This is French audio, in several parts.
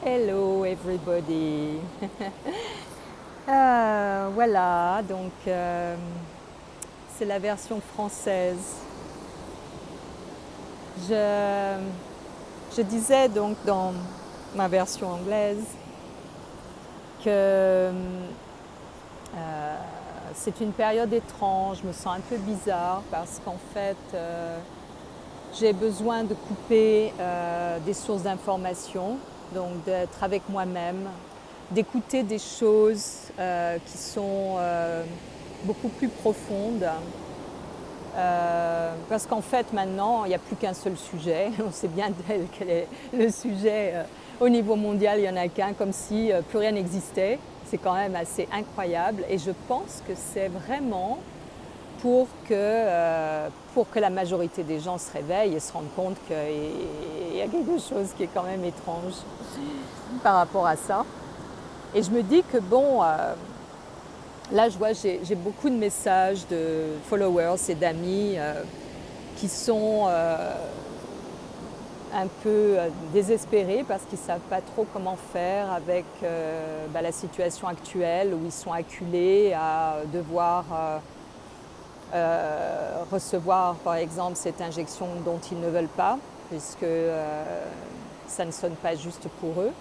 Hello everybody. Voilà, donc c'est la version française. Je disais donc dans ma version anglaise que c'est une période étrange, je me sens un peu bizarre parce qu'en fait j'ai besoin de couper des sources d'information, donc d'être avec moi-même, d'écouter des choses qui sont beaucoup plus profondes. Parce qu'en fait maintenant il n'y a plus qu'un seul sujet, on sait bien quel est le sujet au niveau mondial, il n'y en a qu'un, comme si plus rien n'existait. C'est quand même assez incroyable et je pense que c'est vraiment pour que la majorité des gens se réveillent et se rendent compte qu'il y a quelque chose qui est quand même étrange par rapport à ça. Et je me dis que bon, là je vois, j'ai beaucoup de messages de followers et d'amis qui sont un peu désespérés parce qu'ils ne savent pas trop comment faire avec la situation actuelle où ils sont acculés à devoir recevoir par exemple cette injection dont ils ne veulent pas, puisque ça ne sonne pas juste pour eux,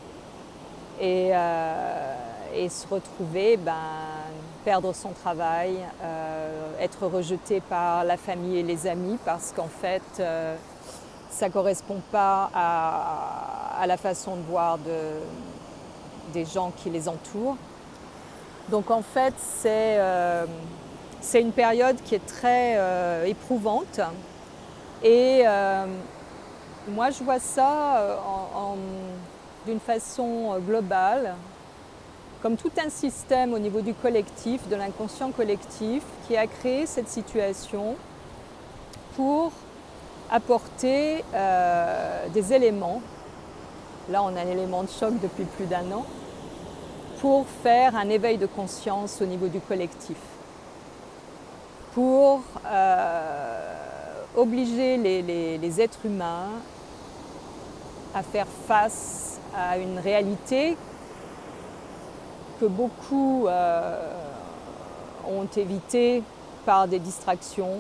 et se retrouver, perdre son travail, être rejeté par la famille et les amis parce qu'en fait ça ne correspond pas à la façon de voir des gens qui les entourent. Donc en fait c'est une période qui est très éprouvante et moi je vois ça d'une façon globale, comme tout un système au niveau du collectif, de l'inconscient collectif, qui a créé cette situation pour apporter des éléments. Là on a un élément de choc depuis plus d'1 an, pour faire un éveil de conscience au niveau du collectif, pour obliger les êtres humains à faire face à une réalité que beaucoup ont évité par des distractions,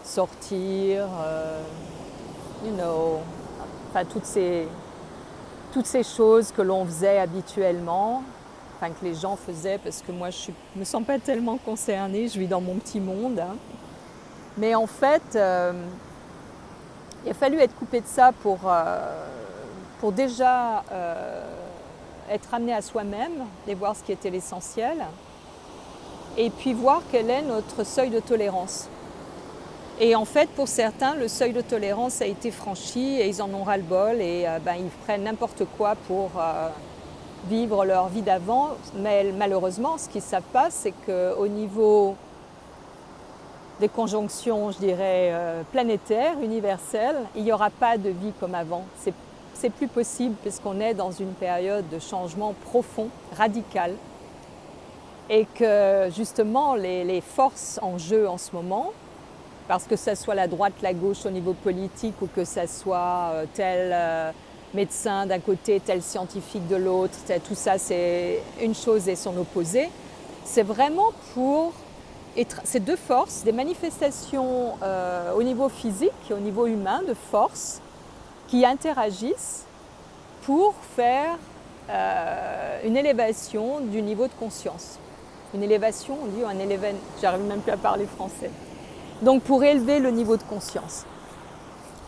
sortir, toutes ces choses que l'on faisait habituellement, que les gens faisaient, parce que moi je ne me sens pas tellement concernée, je vis dans mon petit monde. Mais en fait, il a fallu être coupé de ça pour déjà être amené à soi-même et voir ce qui était l'essentiel, et puis voir quel est notre seuil de tolérance. Et en fait, pour certains, le seuil de tolérance a été franchi et ils en ont ras-le-bol et ils prennent n'importe quoi pour vivre leur vie d'avant. Mais malheureusement, ce qu'ils ne savent pas, c'est qu'au niveau des conjonctions, je dirais, planétaires, universelles, il n'y aura pas de vie comme avant. C'est plus possible puisqu'on est dans une période de changement profond, radical. Et que justement, les forces en jeu en ce moment, parce que ça soit la droite, la gauche au niveau politique, ou que ça soit tel médecin d'un côté, tel scientifique de l'autre, tout ça c'est une chose et son opposé. C'est vraiment pour ces deux forces, des manifestations au niveau physique et au niveau humain de forces qui interagissent pour faire une élévation du niveau de conscience. Une élévation, on dit, un élévation, j'arrive même plus à parler français. Donc pour élever le niveau de conscience.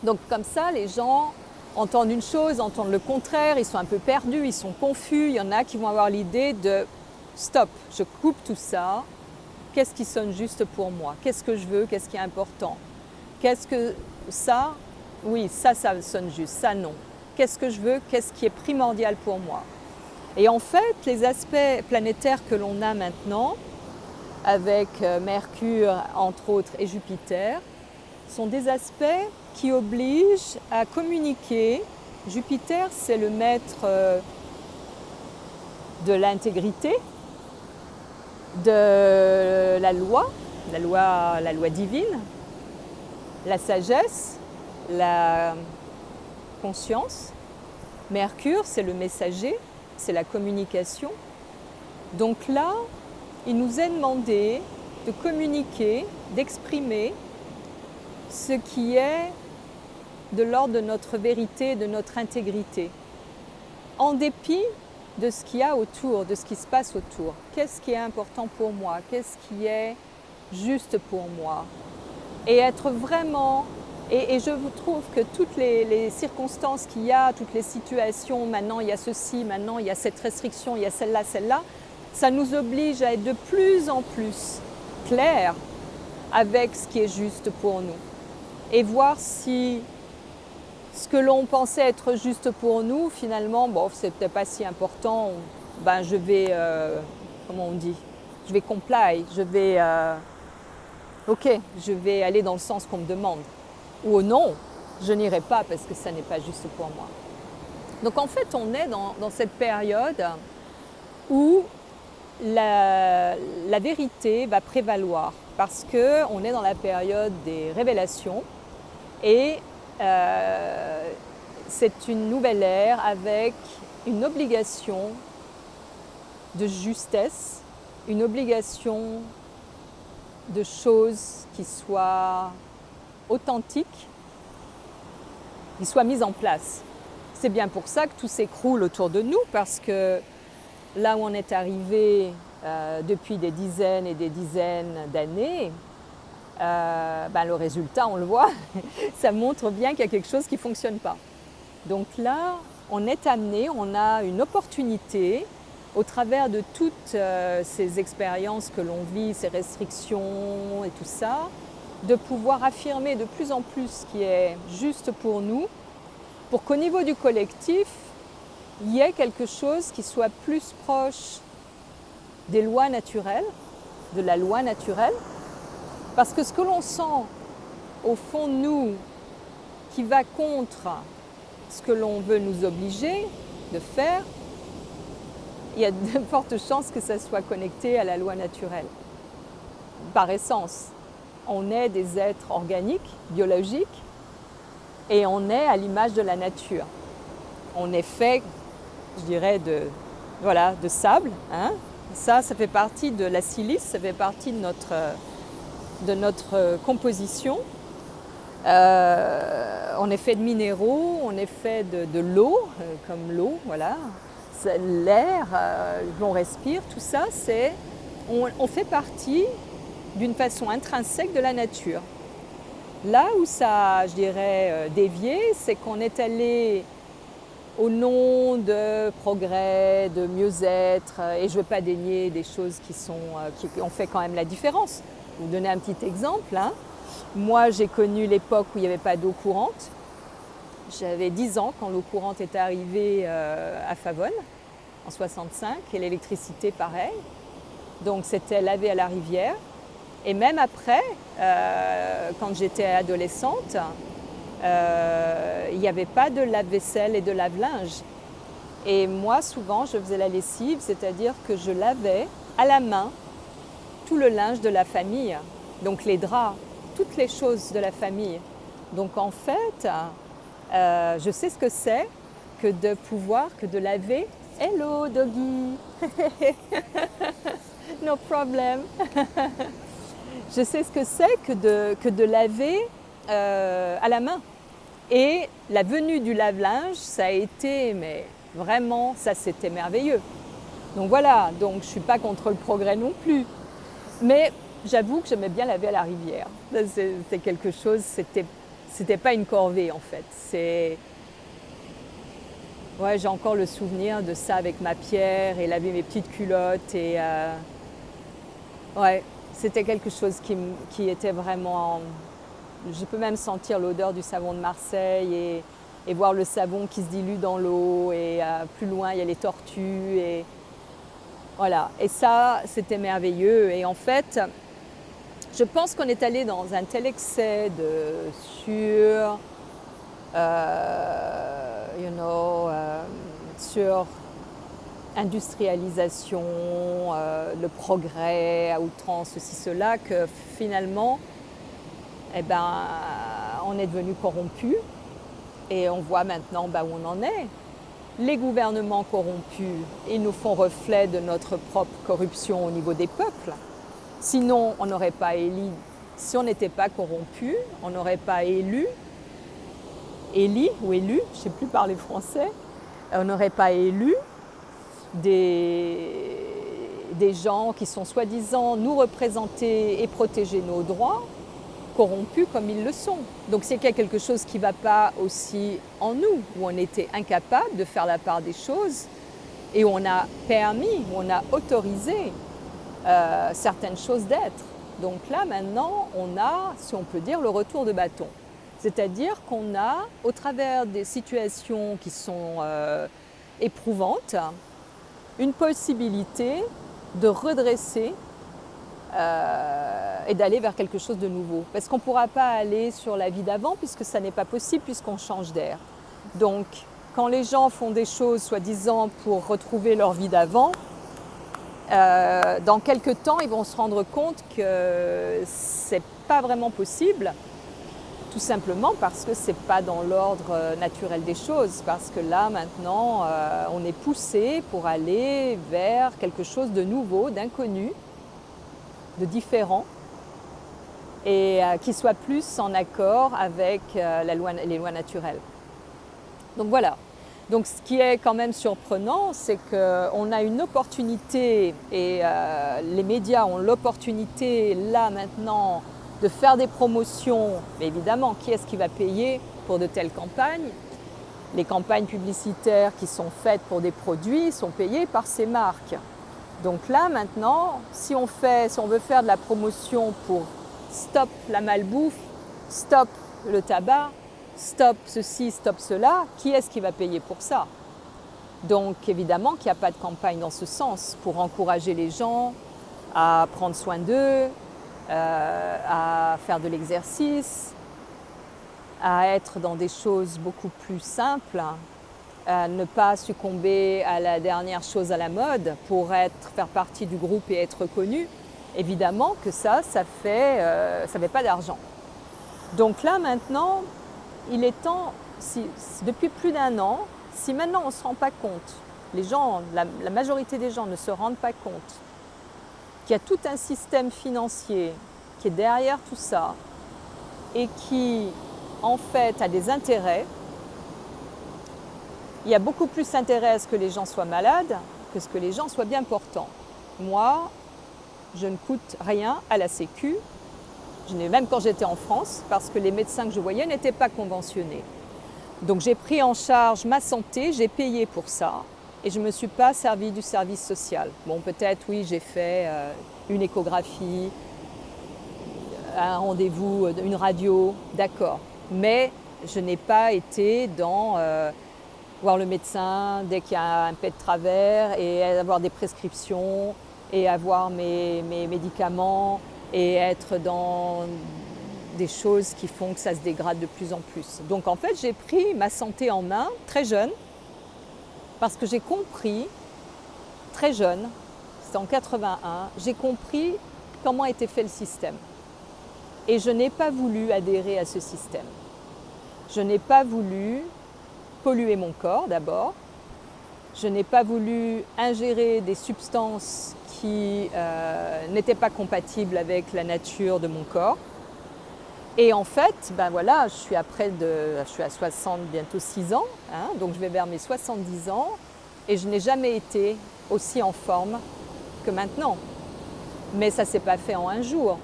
Donc comme ça, les gens entendent une chose, entendent le contraire, ils sont un peu perdus, ils sont confus. Il y en a qui vont avoir l'idée de « stop, je coupe tout ça, qu'est-ce qui sonne juste pour moi? Qu'est-ce que je veux? Qu'est-ce qui est important? Qu'est-ce que ça? Oui, ça sonne juste, ça non. Qu'est-ce que je veux? Qu'est-ce qui est primordial pour moi ?» Et en fait, les aspects planétaires que l'on a maintenant, avec Mercure entre autres et Jupiter, sont des aspects qui obligent à communiquer. Jupiter, c'est le maître de l'intégrité, de la loi divine, la sagesse, la conscience. Mercure, c'est le messager, c'est la communication. Donc là, il nous est demandé de communiquer, d'exprimer ce qui est de l'ordre de notre vérité, de notre intégrité, en dépit de ce qu'il y a autour, de ce qui se passe autour. Qu'est-ce qui est important pour moi? Qu'est-ce qui est juste pour moi? Et être vraiment... Et je vous trouve que toutes les circonstances qu'il y a, toutes les situations, maintenant il y a ceci, maintenant il y a cette restriction, il y a celle-là, ça nous oblige à être de plus en plus clairs avec ce qui est juste pour nous. Et voir si ce que l'on pensait être juste pour nous, finalement, bon, c'est peut-être pas si important, ben je vais, comment on dit, je vais comply, je vais, ok, je vais aller dans le sens qu'on me demande. Ou non, je n'irai pas parce que ça n'est pas juste pour moi. Donc en fait, on est dans cette période où la vérité va prévaloir parce qu'on est dans la période des révélations et c'est une nouvelle ère avec une obligation de justesse, une obligation de choses qui soient authentiques, qui soient mises en place. C'est bien pour ça que tout s'écroule autour de nous, parce que là où on est arrivé depuis des dizaines et des dizaines d'années, le résultat, on le voit, ça montre bien qu'il y a quelque chose qui ne fonctionne pas. Donc là, on est amené, on a une opportunité, au travers de toutes ces expériences que l'on vit, ces restrictions et tout ça, de pouvoir affirmer de plus en plus ce qui est juste pour nous, pour qu'au niveau du collectif, il y ait quelque chose qui soit plus proche des lois naturelles, de la loi naturelle, parce que ce que l'on sent au fond de nous, qui va contre ce que l'on veut nous obliger de faire, il y a de fortes chances que ça soit connecté à la loi naturelle. Par essence, on est des êtres organiques, biologiques, et on est à l'image de la nature. On est fait, je dirais, de sable. Hein. Ça fait partie de la silice, ça fait partie de notre composition. On est fait de minéraux, on est fait de l'eau, comme l'eau, voilà. L'air que l'on respire, tout ça, on fait partie d'une façon intrinsèque de la nature. Là où ça, je dirais, dévié, c'est qu'on est allé au nom de progrès, de mieux-être, et je ne veux pas dénier des choses qui ont fait quand même la différence. Je vais vous donner un petit exemple. Hein. Moi, j'ai connu l'époque où il n'y avait pas d'eau courante. J'avais 10 ans quand l'eau courante est arrivée à Favonne, en 65, et l'électricité pareil. Donc c'était lavé à la rivière. Et même après, quand j'étais adolescente, il n'y avait pas de lave-vaisselle et de lave-linge. Et moi, souvent, je faisais la lessive, c'est-à-dire que je lavais à la main tout le linge de la famille, donc les draps, toutes les choses de la famille. Donc en fait, je sais ce que c'est que de laver. Hello, doggy. No problem. Je sais ce que c'est que de laver à la main. Et la venue du lave-linge, ça a été, mais vraiment, ça c'était merveilleux. Donc voilà, donc je ne suis pas contre le progrès non plus. Mais j'avoue que j'aimais bien laver à la rivière. C'est quelque chose, c'était pas une corvée en fait. Ouais, j'ai encore le souvenir de ça avec ma pierre et laver mes petites culottes. Et ouais, c'était quelque chose qui était vraiment... Je peux même sentir l'odeur du savon de Marseille et voir le savon qui se dilue dans l'eau. Et plus loin, il y a les tortues. Et voilà. Et ça, c'était merveilleux. Et en fait, je pense qu'on est allé dans un tel excès sur industrialisation, le progrès à outrance, ceci, cela, que finalement, on est devenu corrompu et on voit maintenant où on en est. les gouvernements corrompus, ils nous font reflet de notre propre corruption au niveau des peuples. Sinon, on n'aurait pas élu, si on n'était pas corrompu, on n'aurait pas élu, je ne sais plus parler français, on n'aurait pas élu des gens qui sont soi-disant nous représenter et protéger nos droits, corrompus comme ils le sont. Donc c'est qu'il y a quelque chose qui ne va pas aussi en nous, où on était incapable de faire la part des choses et où on a permis, où on a autorisé certaines choses d'être. Donc là maintenant, on a, si on peut dire, le retour de bâton. C'est-à-dire qu'on a, au travers des situations qui sont éprouvantes, une possibilité de redresser et d'aller vers quelque chose de nouveau. Parce qu'on ne pourra pas aller sur la vie d'avant puisque ça n'est pas possible puisqu'on change d'air. Donc quand les gens font des choses soi-disant pour retrouver leur vie d'avant, dans quelques temps ils vont se rendre compte que ce n'est pas vraiment possible, tout simplement parce que ce n'est pas dans l'ordre naturel des choses, parce que là maintenant on est poussé pour aller vers quelque chose de nouveau, d'inconnu, de différent et qui soit plus en accord avec les lois naturelles. Donc voilà. Donc ce qui est quand même surprenant, c'est qu'on a une opportunité et les médias ont l'opportunité là maintenant de faire des promotions. Mais évidemment, qui est-ce qui va payer pour de telles campagnes? Les campagnes publicitaires qui sont faites pour des produits sont payées par ces marques. Donc là maintenant, si on veut faire de la promotion pour stop la malbouffe, stop le tabac, stop ceci, stop cela, qui est-ce qui va payer pour ça? Donc évidemment qu'il n'y a pas de campagne dans ce sens pour encourager les gens à prendre soin d'eux, à faire de l'exercice, à être dans des choses beaucoup plus simples, à ne pas succomber à la dernière chose à la mode pour faire partie du groupe et être connu. Évidemment que ça fait pas d'argent. Donc là maintenant, il est temps, depuis plus d'1 an, si maintenant on ne se rend pas compte, les gens, la majorité des gens ne se rendent pas compte qu'il y a tout un système financier qui est derrière tout ça et qui en fait a des intérêts. Il y a beaucoup plus intérêt à ce que les gens soient malades que ce que les gens soient bien portants. Moi, je ne coûte rien à la Sécu, même quand j'étais en France, parce que les médecins que je voyais n'étaient pas conventionnés. Donc j'ai pris en charge ma santé, j'ai payé pour ça et je ne me suis pas servi du service social. Bon, peut-être oui, j'ai fait une échographie, un rendez-vous, une radio, d'accord. Mais je n'ai pas été dans voir le médecin dès qu'il y a un pet de travers et avoir des prescriptions et avoir mes médicaments et être dans des choses qui font que ça se dégrade de plus en plus. Donc en fait, j'ai pris ma santé en main très jeune parce que j'ai compris, très jeune, c'était en 81, j'ai compris comment était fait le système. Et je n'ai pas voulu adhérer à ce système. Je n'ai pas voulu polluer mon corps d'abord. Je n'ai pas voulu ingérer des substances qui n'étaient pas compatibles avec la nature de mon corps. Et en fait, ben voilà, je suis à 60, bientôt 6 ans, hein, donc je vais vers mes 70 ans et je n'ai jamais été aussi en forme que maintenant. Mais ça ne s'est pas fait en un jour.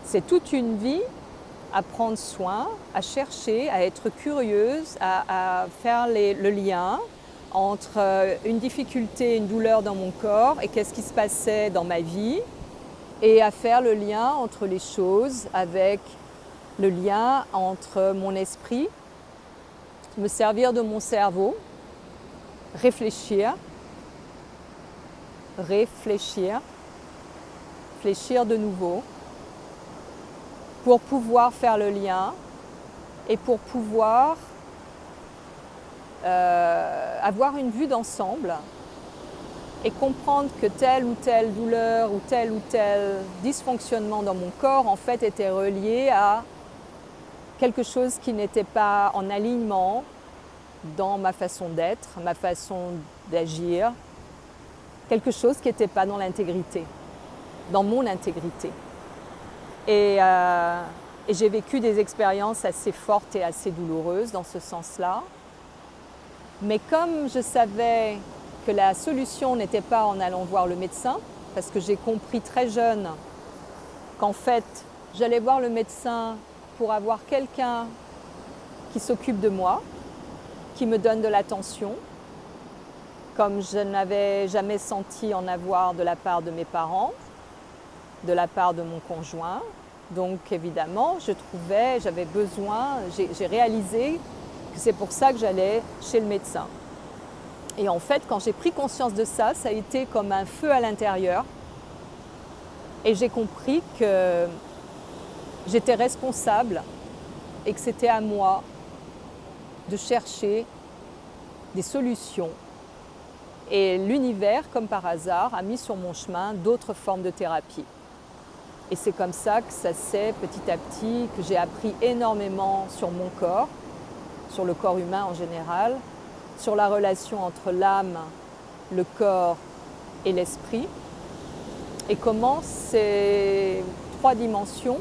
C'est toute une vie à prendre soin, à chercher, à être curieuse, à faire le lien entre une difficulté, une douleur dans mon corps et qu'est-ce qui se passait dans ma vie et à faire le lien entre les choses avec le lien entre mon esprit, me servir de mon cerveau, réfléchir de nouveau pour pouvoir faire le lien et pour pouvoir avoir une vue d'ensemble et comprendre que telle ou telle douleur ou tel dysfonctionnement dans mon corps en fait était relié à quelque chose qui n'était pas en alignement dans ma façon d'être, ma façon d'agir, quelque chose qui n'était pas dans l'intégrité, dans mon intégrité. Et j'ai vécu des expériences assez fortes et assez douloureuses dans ce sens-là. Mais comme je savais que la solution n'était pas en allant voir le médecin, parce que j'ai compris très jeune qu'en fait, j'allais voir le médecin pour avoir quelqu'un qui s'occupe de moi, qui me donne de l'attention, comme je n'avais jamais senti en avoir de la part de mes parents, de la part de mon conjoint. Donc évidemment, j'avais besoin, j'ai réalisé que c'est pour ça que j'allais chez le médecin. Et en fait, quand j'ai pris conscience de ça, ça a été comme un feu à l'intérieur. Et j'ai compris que j'étais responsable et que c'était à moi de chercher des solutions. Et l'univers, comme par hasard, a mis sur mon chemin d'autres formes de thérapie. Et c'est comme ça que ça s'est petit à petit, que j'ai appris énormément sur mon corps, sur le corps humain en général, sur la relation entre l'âme, le corps et l'esprit, et comment ces trois dimensions,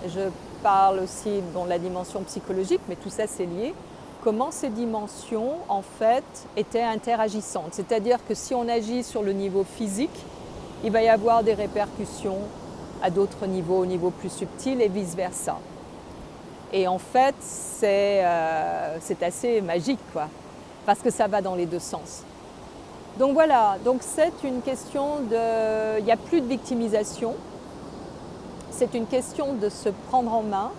je parle aussi de la dimension psychologique, mais tout ça c'est lié, comment ces dimensions en fait étaient interagissantes. C'est-à-dire que si on agit sur le niveau physique, il va y avoir des répercussions à d'autres niveaux, au niveau plus subtil et vice-versa. Et en fait, c'est assez magique, quoi, parce que ça va dans les deux sens. Donc voilà, donc c'est une question de... Il n'y a plus de victimisation, c'est une question de se prendre en main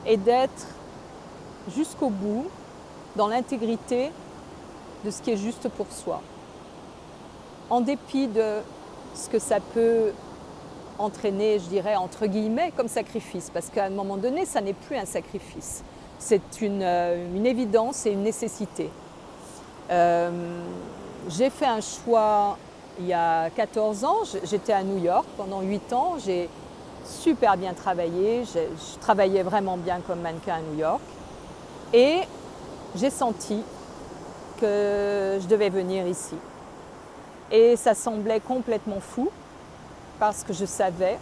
et d'être jusqu'au bout dans l'intégrité de ce qui est juste pour soi. En dépit de ce que ça peut entraîner, je dirais, entre guillemets, comme sacrifice, parce qu'à un moment donné, ça n'est plus un sacrifice. C'est une évidence et une nécessité. J'ai fait un choix il y a 14 ans, j'étais à New York pendant 8 ans, j'ai super bien travaillé, je travaillais vraiment bien comme mannequin à New York et j'ai senti que je devais venir ici. Et ça semblait complètement fou parce que je savais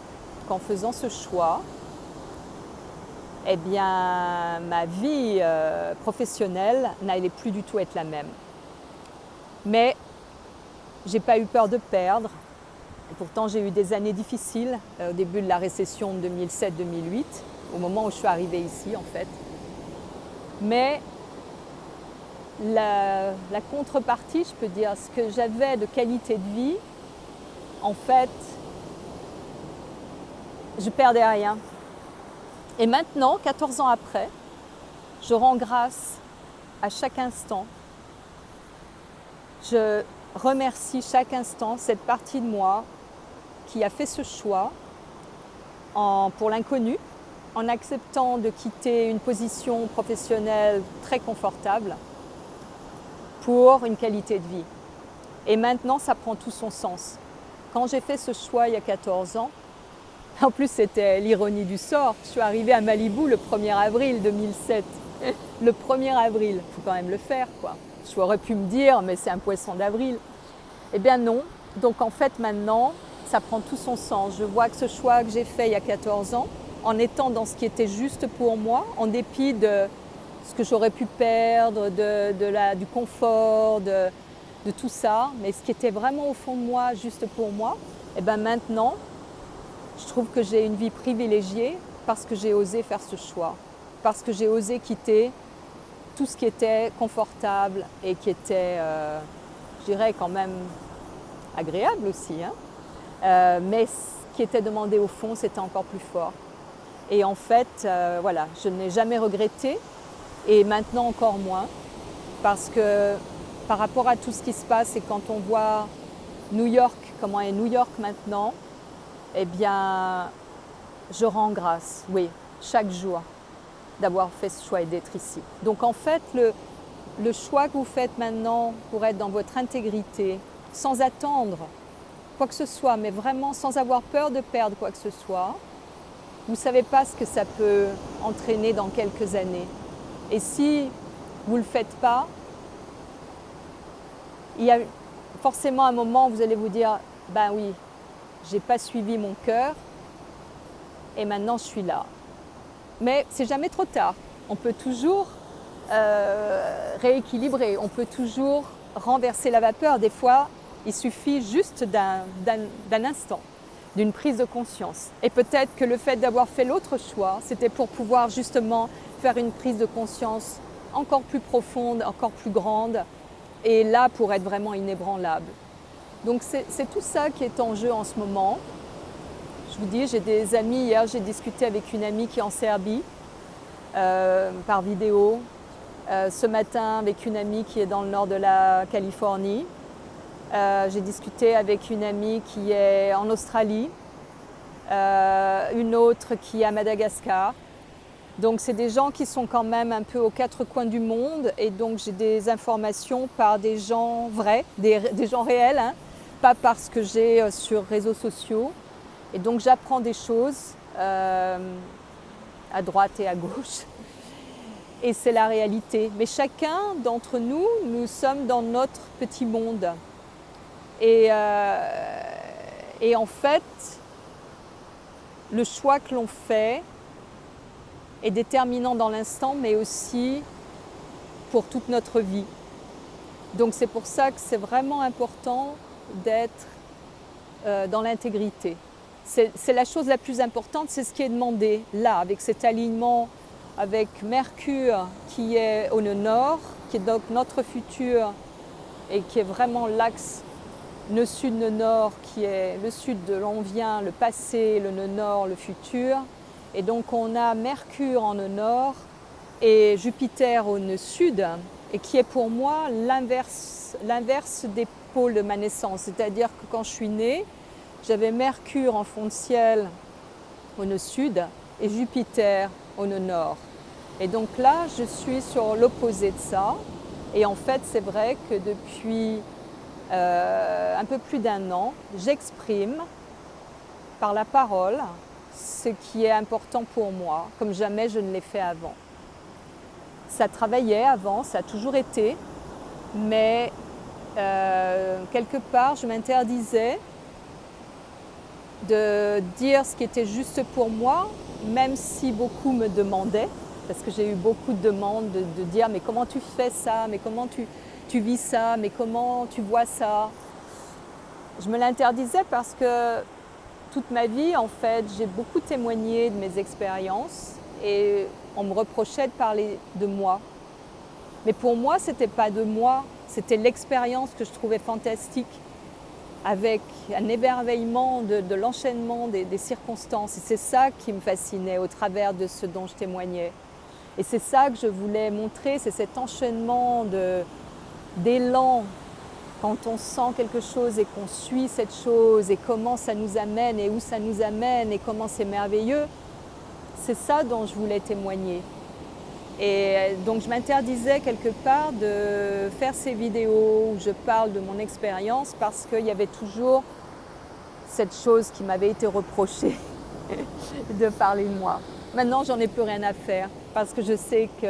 qu'en faisant ce choix, eh bien, ma vie professionnelle n'allait plus du tout être la même. Mais je n'ai pas eu peur de perdre. Et pourtant, j'ai eu des années difficiles au début de la récession de 2007-2008, au moment où je suis arrivée ici, en fait. Mais la contrepartie, je peux dire, ce que j'avais de qualité de vie, en fait, je perdais rien. Et maintenant, 14 ans après, je rends grâce à chaque instant. Je remercie chaque instant cette partie de moi qui a fait ce choix pour l'inconnu, en acceptant de quitter une position professionnelle très confortable pour une qualité de vie. Et maintenant, ça prend tout son sens. Quand j'ai fait ce choix il y a 14 ans, en plus c'était l'ironie du sort, je suis arrivée à Malibu le 1er avril 2007. Le 1er avril, il faut quand même le faire, quoi. J'aurais pu me dire, mais c'est un poisson d'avril. Eh bien non. Donc en fait maintenant, ça prend tout son sens. Je vois que ce choix que j'ai fait il y a 14 ans, en étant dans ce qui était juste pour moi, en dépit de ce que j'aurais pu perdre, du confort, de tout ça, mais ce qui était vraiment au fond de moi, juste pour moi, eh bien maintenant, je trouve que j'ai une vie privilégiée parce que j'ai osé faire ce choix, parce que j'ai osé quitter tout ce qui était confortable et qui était, je dirais, quand même agréable aussi, hein. Mais ce qui était demandé au fond, c'était encore plus fort. Et en fait, voilà, je ne l'ai jamais regretté et maintenant encore moins, parce que par rapport à tout ce qui se passe et quand on voit New York, comment est New York maintenant, eh bien, je rends grâce, oui, chaque jour, d'avoir fait ce choix et d'être ici. Donc en fait, le choix que vous faites maintenant pour être dans votre intégrité, sans attendre quoi que ce soit, mais vraiment sans avoir peur de perdre quoi que ce soit, vous ne savez pas ce que ça peut entraîner dans quelques années. Et si vous ne le faites pas, il y a forcément un moment où vous allez vous dire, ben oui, j'ai pas suivi mon cœur et maintenant je suis là. Mais c'est jamais trop tard. On peut toujours rééquilibrer, on peut toujours renverser la vapeur. Des fois, il suffit juste d'un instant, d'une prise de conscience. Et peut-être que le fait d'avoir fait l'autre choix, c'était pour pouvoir justement faire une prise de conscience encore plus profonde, encore plus grande, et là pour être vraiment inébranlable. Donc c'est tout ça qui est en jeu en ce moment. Je vous dis, j'ai des amis, hier j'ai discuté avec une amie qui est en Serbie par vidéo, ce matin avec une amie qui est dans le nord de la Californie, j'ai discuté avec une amie qui est en Australie, une autre qui est à Madagascar. Donc c'est des gens qui sont quand même un peu aux quatre coins du monde et donc j'ai des informations par des gens vrais, des gens réels, hein, pas parce que j'ai sur réseaux sociaux. Et donc j'apprends des choses à droite et à gauche. Et c'est la réalité. Mais chacun d'entre nous, nous sommes dans notre petit monde. Et en fait, le choix que l'on fait est déterminant dans l'instant, mais aussi pour toute notre vie. Donc c'est pour ça que c'est vraiment important d'être dans l'intégrité. C'est la chose la plus importante, c'est ce qui est demandé là, avec cet alignement avec Mercure qui est au nœud nord, qui est donc notre futur et qui est vraiment l'axe nœud sud, nœud nord, qui est le sud de l'on vient, le passé, le nœud nord, le futur. Et donc on a Mercure en nœud nord et Jupiter au nœud sud, et qui est pour moi l'inverse des pôles de ma naissance. C'est-à-dire que quand je suis née, j'avais Mercure en fond de ciel au nœud sud et Jupiter au nœud nord. Et donc là, je suis sur l'opposé de ça. Et en fait, c'est vrai que depuis un peu plus d'1 an, j'exprime par la parole ce qui est important pour moi, comme jamais je ne l'ai fait avant. Ça travaillait avant, ça a toujours été, mais quelque part, je m'interdisais de dire ce qui était juste pour moi, même si beaucoup me demandaient, parce que j'ai eu beaucoup de demandes de dire « mais comment tu fais ça, mais comment tu vis ça, mais comment tu vois ça ?» Je me l'interdisais parce que toute ma vie, en fait, j'ai beaucoup témoigné de mes expériences et on me reprochait de parler de moi. Mais pour moi, ce n'était pas de moi, c'était l'expérience que je trouvais fantastique, avec un émerveillement de l'enchaînement des circonstances. Et c'est ça qui me fascinait au travers de ce dont je témoignais. Et c'est ça que je voulais montrer, c'est cet enchaînement d'élan quand on sent quelque chose et qu'on suit cette chose et comment ça nous amène et où ça nous amène et comment c'est merveilleux. C'est ça dont je voulais témoigner. Et donc je m'interdisais quelque part de faire ces vidéos où je parle de mon expérience parce qu'il y avait toujours cette chose qui m'avait été reprochée de parler de moi. Maintenant, j'en ai plus rien à faire parce que je sais que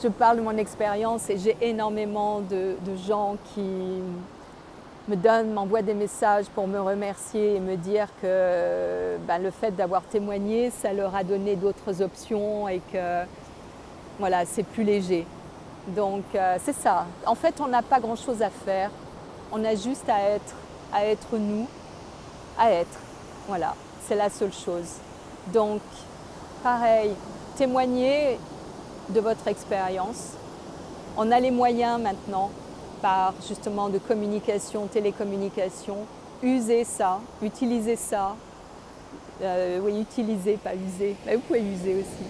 je parle de mon expérience et j'ai énormément de gens qui m'envoient des messages pour me remercier et me dire que le fait d'avoir témoigné, ça leur a donné d'autres options et que voilà, c'est plus léger. Donc c'est ça. En fait, on n'a pas grand-chose à faire. On a juste à être nous, à être. Voilà, c'est la seule chose. Donc, pareil, témoignez de votre expérience. On a les moyens maintenant, par justement de communication, télécommunication. Usez ça, utilisez ça. Oui, utilisez, pas user. Vous pouvez user aussi.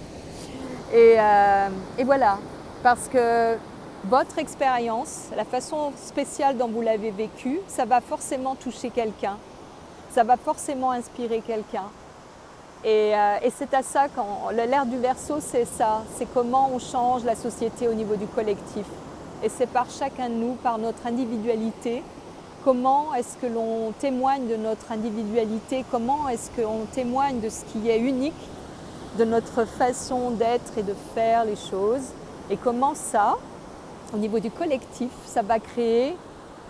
Et voilà, parce que votre expérience, la façon spéciale dont vous l'avez vécue, ça va forcément toucher quelqu'un, ça va forcément inspirer quelqu'un. Et c'est à ça, l'ère du Verseau, c'est ça, c'est comment on change la société au niveau du collectif. Et c'est par chacun de nous, par notre individualité, comment est-ce que l'on témoigne de notre individualité, comment est-ce qu'on témoigne de ce qui est unique, de notre façon d'être et de faire les choses, et comment ça, au niveau du collectif, ça va créer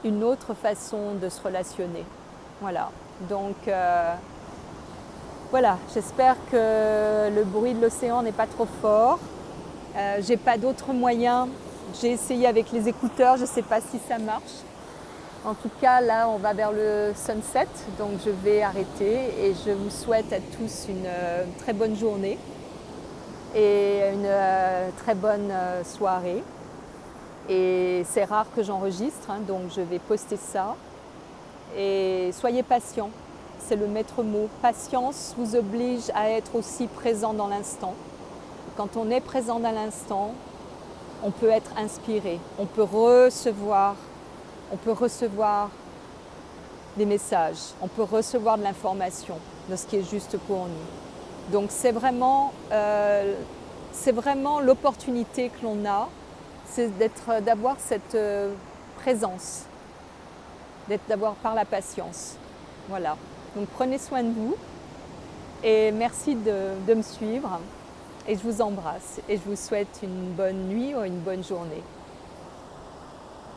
une autre façon de se relationner. Voilà, donc voilà, j'espère que le bruit de l'océan n'est pas trop fort. J'ai pas d'autres moyens. J'ai essayé avec les écouteurs, je ne sais pas si ça marche. En tout cas, là, on va vers le sunset, donc je vais arrêter et je vous souhaite à tous une très bonne journée et une très bonne soirée. Et c'est rare que j'enregistre, hein, donc je vais poster ça. Et soyez patients, c'est le maître mot. Patience vous oblige à être aussi présent dans l'instant. Quand on est présent dans l'instant, on peut être inspiré, on peut recevoir des messages, on peut recevoir de l'information de ce qui est juste pour nous. Donc c'est vraiment l'opportunité que l'on a, c'est d'avoir cette présence, d'avoir par la patience. Voilà. Donc prenez soin de vous et merci de me suivre et je vous embrasse et je vous souhaite une bonne nuit ou une bonne journée.